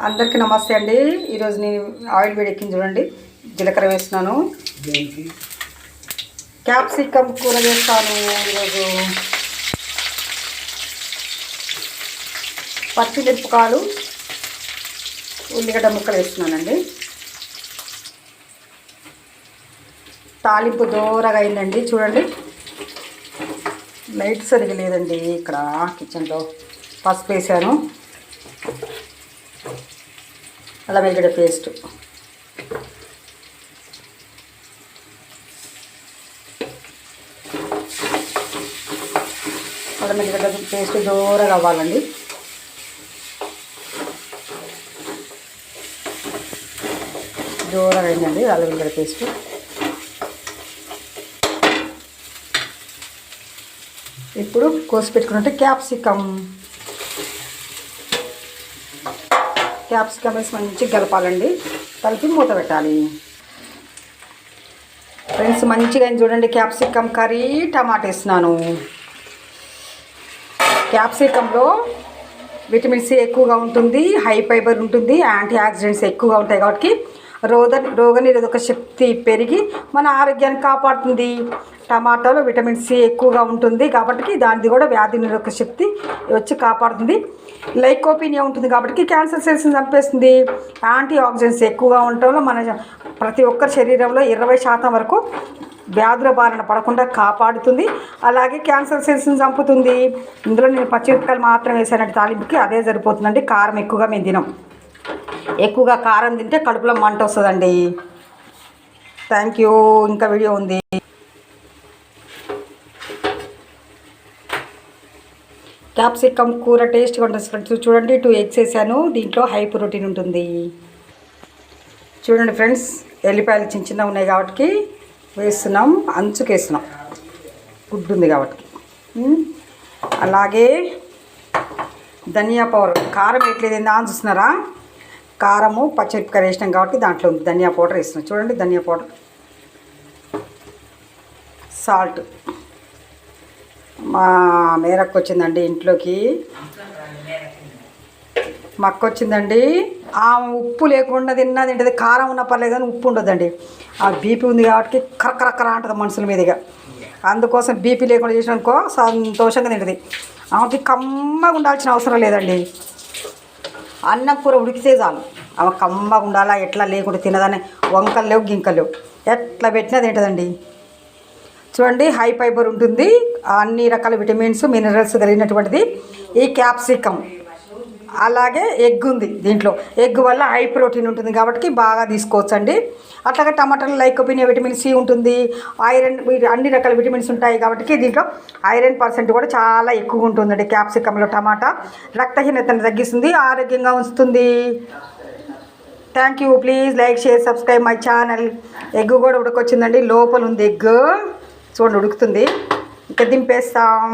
అందరికీ నమస్తే అండి. ఈరోజు నేను ఆయిల్ వేడెక్కింది చూడండి. జీలకర్ర వేస్తున్నాను. క్యాప్సికమ్ కూర చేస్తాను ఈరోజు. పచ్చిమిరపకాయలు, ఉల్లిగడ్డ ముక్కలు వేస్తున్నానండి. తాలింపు దూరగా అయిందండి చూడండి. లైట్ సరిగా లేదండి ఇక్కడ కిచెన్లో. పసుపు వేసాను, అల్లం వెల్లిగడ్డ పేస్ట్, అల్లం వెల్లిగడ్డ పేస్ట్ దూరగా అవ్వాలండి. దూరగా అయిందండి అల్లం వెల్లిగడ్డ పేస్ట్. ఇప్పుడు కోసి పెట్టుకున్నట్టు క్యాప్సికమ్ వేసి మంచిగా కలపాలండి. కలిపి మూత పెట్టాలి. ఫ్రెండ్స్ మంచిగా చూడండి, క్యాప్సికమ్ కర్రీ టమాటా వేస్తున్నాను. క్యాప్సికంలో విటమిన్ సి ఎక్కువగా ఉంటుంది, హై ఫైబర్ ఉంటుంది, యాంటీ ఆక్సిడెంట్స్ ఎక్కువగా ఉంటాయి కాబట్టి రోగనిరోధక శక్తి పెరిగి మన ఆరోగ్యాన్ని కాపాడుతుంది. టమాటాలో విటమిన్ సి ఎక్కువగా ఉంటుంది కాబట్టి దానిది కూడా వ్యాధి నిరోధక శక్తి వచ్చి కాపాడుతుంది. లైకోపీనియా ఉంటుంది కాబట్టి క్యాన్సర్ సెల్స్ని చంపేస్తుంది. యాంటీ ఆక్సిడెంట్స్ ఎక్కువగా ఉండటంలో మన ప్రతి ఒక్కరి శరీరంలో 20% వరకు వ్యాధుల బారిన పడకుండా కాపాడుతుంది. అలాగే క్యాన్సర్ సెల్స్ని చంపుతుంది. ఇందులో నేను పచ్చిమిరపకాయలు మాత్రం వేసానంటే తాలింపుకి అదే సరిపోతుందండి. కారం ఎక్కువగా మేము తినం. ఎక్కువగా కారం తింటే కడుపులో మంట వస్తుందండి. Thank you. ఇంకా వీడియో ఉంది. క్యాప్సికమ్ కూర టేస్ట్గా ఉంటుంది చూడండి. 2 ఎగ్స్ వేసాను. దీంట్లో హై ప్రోటీన్ ఉంటుంది. చూడండి ఫ్రెండ్స్, ఎల్లిపాయలు చిన్న చిన్నగా ఉన్నాయి కాబట్టి వేస్తున్నాం. అంచుకు వేస్తున్నాం, గుడ్డు ఉంది కాబట్టి. అలాగే ధనియా పౌడర్. కారం ఎట్లేదు ఏందా అని చూస్తున్నారా? కారము పచ్చిమిరపకాయ వేసినాం కాబట్టి దాంట్లో ఉంది. ధనియా పౌడర్ వేస్తున్నాం చూడండి. ధనియా పౌడర్, సాల్ట్. మా మేరక్క వచ్చిందండి ఇంట్లోకి. మా అక్క వచ్చిందండి. ఆ ఉప్పు లేకుండా తింటది. కారం ఉన్న పర్లేదు కానీ ఉప్పు ఉండదండి. ఆ బీపీ ఉంది కాబట్టి కరకరక్కర అంటుంది మనుషుల మీదుగా. అందుకోసం బీపీ లేకుండా చేసినాకో సంతోషంగా తింటుంది. ఆమెకి కమ్మగా ఉండాల్సిన అవసరం లేదండి. అన్నం కూర ఉడికితే చాలు. ఆమె కమ్మగా ఉండాలా, ఎట్లా లేకుండా తినదని వంకలు లేవు గింకలు లేవు. ఎట్లా పెట్టినా తింటుందండి. చూడండి, హై ఫైబర్ ఉంటుంది, అన్ని రకాల విటమిన్స్ మినరల్స్ కలిగినటువంటిది ఈ క్యాప్సికమ్. అలాగే ఎగ్ ఉంది దీంట్లో. ఎగ్ వల్ల హై ప్రోటీన్ ఉంటుంది కాబట్టి బాగా తీసుకోవచ్చండి. అట్లాగే టమాటాలో లైకోపీనియా విటమిన్ సి ఉంటుంది, ఐరన్, అన్ని రకాల విటమిన్స్ ఉంటాయి కాబట్టి దీంట్లో ఐరన్ % కూడా చాలా ఎక్కువ ఉంటుందండి క్యాప్సికంలో. టమాటా రక్తహీనతను తగ్గిస్తుంది, ఆరోగ్యంగా ఉంచుతుంది. Thank you. Please like, share, subscribe my channel. Egg కూడా ఉడకొచ్చిందండి. లోపల ఉంది ఎగ్ చూడండి, ఉడుకుతుంది. ఇంకా దింపేస్తాం.